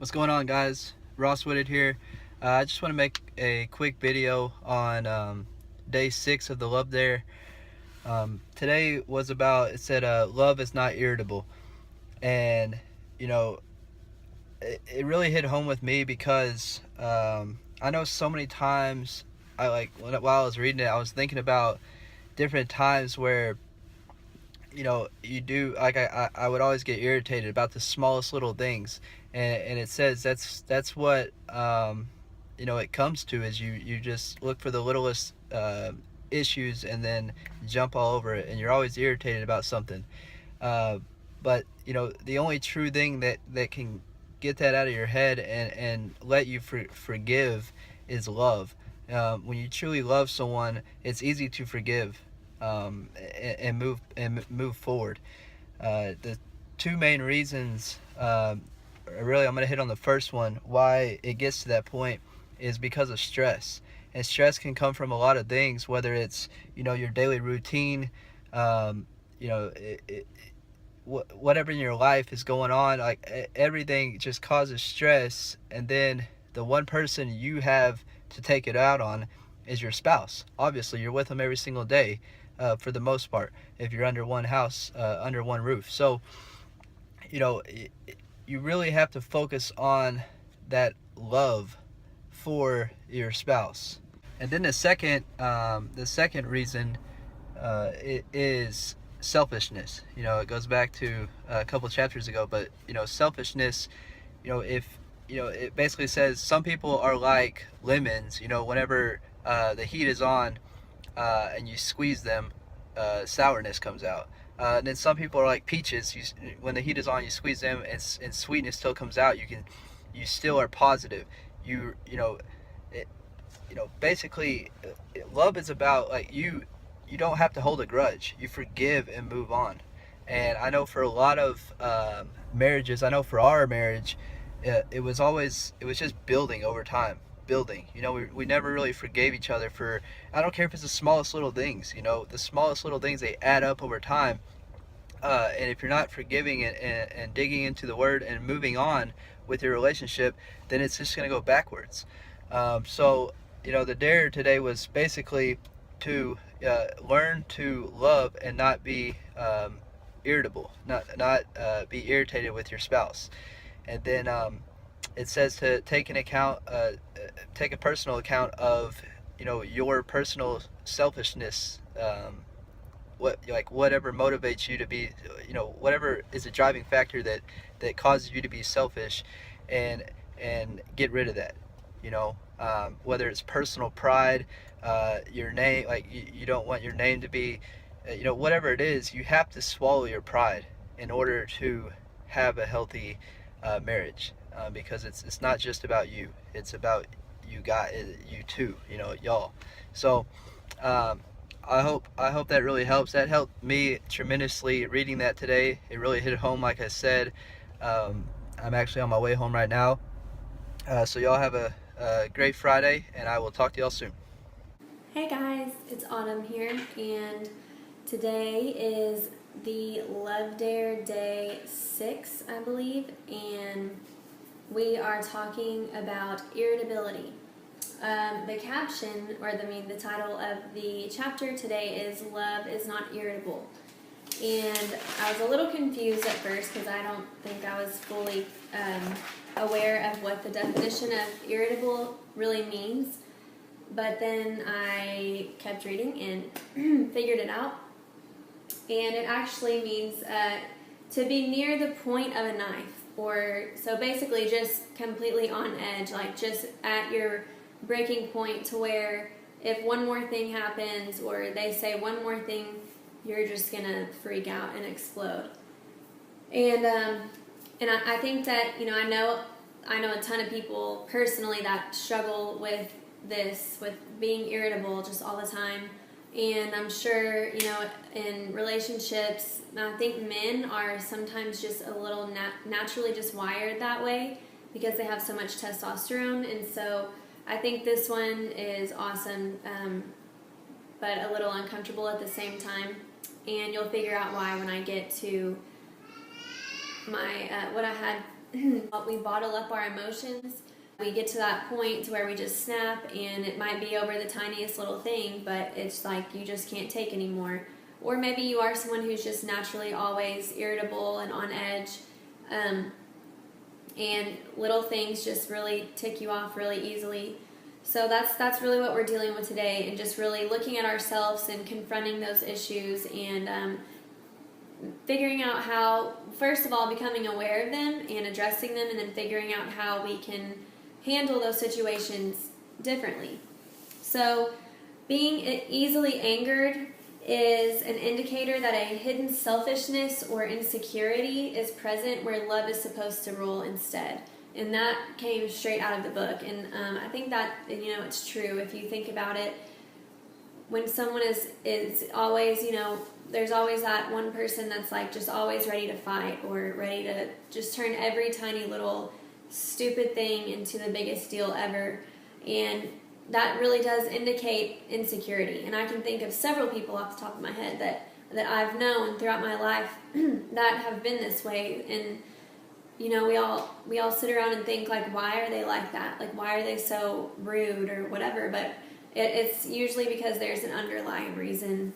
What's going on, guys? Whittet here. I just want to make a quick video on day 6 of the Love Dare. Today was about, it said, love is not irritable. And, you know, it really hit home with me because I know so many times, while I was reading it, I was thinking about different times where, you do, I would always get irritated about the smallest little things. And it says that's what it comes to, is you just look for the littlest issues and then jump all over it, and you're always irritated about something. But the only true thing that can get that out of your head and let you forgive is love. When you truly love someone, it's easy to forgive, and move forward. The two main reasons, really, I'm going to hit on the first one, why it gets to that point, is because of stress. And stress can come from a lot of things, whether it's your daily routine, um, you know it, whatever in your life is going on. Like, everything just causes stress, and then the one person you have to take it out on is your spouse. Obviously, you're with them every single day, for the most part, if you're under one house, under one roof. So you know you really have to focus on that love for your spouse. And then the second reason, it is selfishness. It goes back to a couple chapters ago, but selfishness. If it basically says some people are like lemons. Whenever the heat is on, and you squeeze them, sourness comes out. And then some people are like peaches. When the heat is on, you squeeze them, and sweetness still comes out. You still are positive. It, basically, love is about, like, you don't have to hold a grudge. You forgive and move on. And I know for a lot of marriages, I know for our marriage, it was just building over time. Building. We never really forgave each other for, I don't care if it's the smallest little things. The smallest little things, they add up over time. And if you're not forgiving and digging into the word and moving on with your relationship, then it's just going to go backwards. So the dare today was basically to learn to love and not be irritable, not be irritated with your spouse. And then it says to take a personal account of your personal selfishness. Whatever motivates you to be, whatever is a driving factor that causes you to be selfish, and get rid of that. Whether it's personal pride, your name, like, you don't want your name to be, whatever it is, you have to swallow your pride in order to have a healthy marriage, because it's not just about you, it's about you too, y'all. So I hope that really helps. That helped me tremendously reading that today. It really hit home, like I said. I'm actually on my way home right now. So y'all have a great Friday, and I will talk to y'all soon. Hey guys, it's Autumn here, and today is the Love Dare Day 6, I believe, and we are talking about irritability. The caption, or the title of the chapter today is Love is Not Irritable. And I was a little confused at first because I don't think I was fully aware of what the definition of irritable really means. But then I kept reading and figured it out. And it actually means to be near the point of a knife. So basically just completely on edge, like just at your breaking point, to where if one more thing happens or they say one more thing, you're just going to freak out and explode. And I think that, I know a ton of people personally that struggle with this, with being irritable just all the time. And I'm sure, in relationships, I think men are sometimes just a little naturally just wired that way because they have so much testosterone. And so I think this one is awesome, but a little uncomfortable at the same time. And you'll figure out why when I get to my what I had we bottle up our emotions. We get to that point to where we just snap, and it might be over the tiniest little thing, but it's like you just can't take anymore. Or maybe you are someone who's just naturally always irritable and on edge, and little things just really tick you off really easily. So that's really what we're dealing with today, and just really looking at ourselves and confronting those issues, and figuring out how, first of all, becoming aware of them and addressing them, and then figuring out how we can handle those situations differently. So being easily angered is an indicator that a hidden selfishness or insecurity is present where love is supposed to rule instead. And that came straight out of the book. And I think that, it's true. If you think about it, when someone is always, there's always that one person that's like just always ready to fight, or ready to just turn every tiny little stupid thing into the biggest deal ever. And that really does indicate insecurity. And I can think of several people off the top of my head that I've known throughout my life that have been this way. And we all sit around and think, like, why are they like that? Like, why are they so rude or whatever? But it's usually because there's an underlying reason,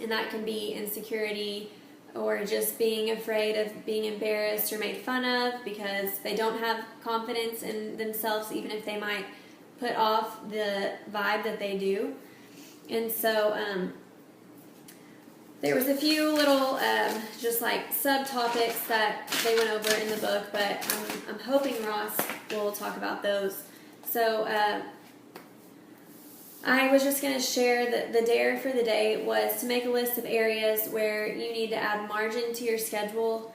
and that can be insecurity, or just being afraid of being embarrassed or made fun of because they don't have confidence in themselves, even if they might put off the vibe that they do. And so there was a few little just like subtopics that they went over in the book, but I'm hoping Ross will talk about those. So I was just going to share that the dare for the day was to make a list of areas where you need to add margin to your schedule.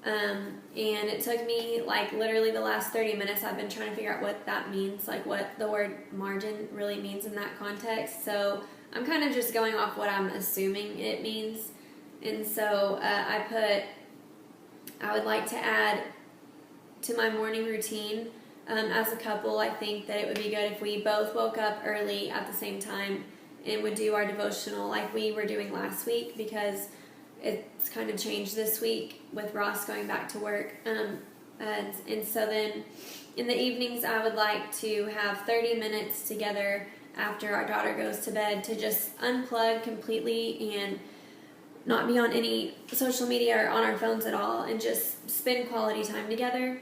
And it took me like literally the last 30 minutes. I've been trying to figure out what that means, like what the word margin really means in that context. So I'm kind of just going off what I'm assuming it means. And so I would like to add to my morning routine. As a couple, I think that it would be good if we both woke up early at the same time and would do our devotional like we were doing last week, because it's kind of changed this week with Ross going back to work. And so then in the evenings, I would like to have 30 minutes together after our daughter goes to bed to just unplug completely and not be on any social media or on our phones at all, and just spend quality time together.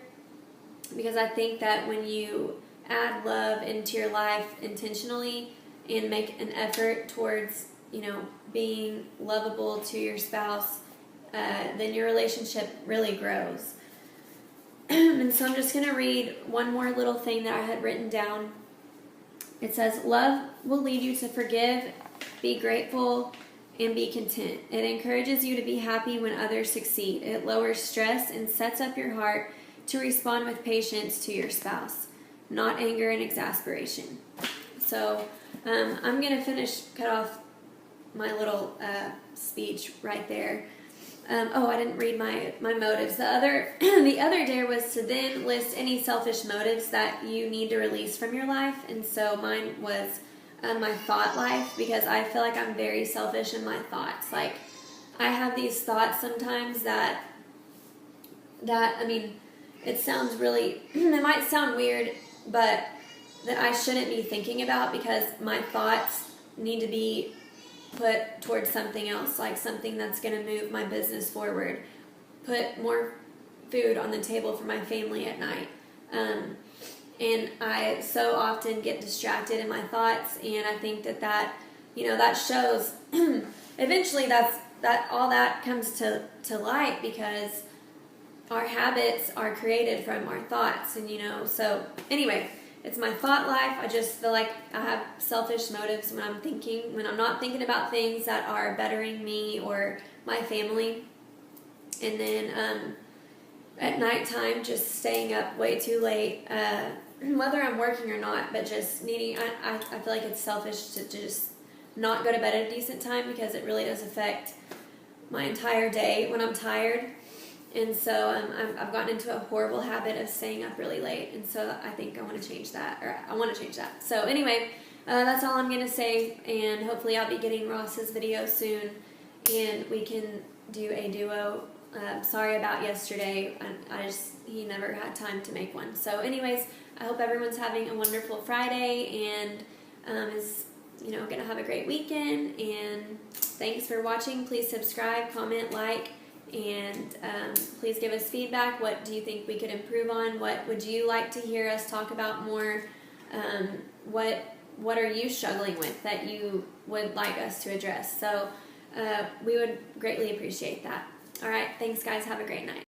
Because I think that when you add love into your life intentionally and make an effort towards, being lovable to your spouse, then your relationship really grows. And so I'm just going to read one more little thing that I had written down. It says, love will lead you to forgive, be grateful, and be content. It encourages you to be happy when others succeed. It lowers stress and sets up your heart to respond with patience to your spouse, not anger and exasperation. So I'm going to cut off my little speech right there. I didn't read my motives. The other dare was to then list any selfish motives that you need to release from your life. And so mine was my thought life, because I feel like I'm very selfish in my thoughts. Like, I have these thoughts sometimes that it sounds really, it might sound weird, but that I shouldn't be thinking about, because my thoughts need to be put towards something else, like something that's going to move my business forward, put more food on the table for my family at night. And I so often get distracted in my thoughts, and I think that shows eventually that all that comes to light, because our habits are created from our thoughts. And so anyway, it's my thought life. I just feel like I have selfish motives when I'm not thinking about things that are bettering me or my family. And then at nighttime, just staying up way too late, whether I'm working or not, but just I feel like it's selfish to just not go to bed at a decent time, because it really does affect my entire day when I'm tired. And so I've gotten into a horrible habit of staying up really late, and so I think I want to change that. So anyway, that's all I'm going to say, and hopefully I'll be getting Ross's video soon, and we can do a duo Sorry about yesterday. He never had time to make one. So anyways, I hope everyone's having a wonderful Friday and is gonna have a great weekend. And thanks for watching. Please subscribe, comment, like, and please give us feedback. What do you think we could improve on? What would you like to hear us talk about more? What are you struggling with that you would like us to address? So we would greatly appreciate that. All right, thanks guys. Have a great night.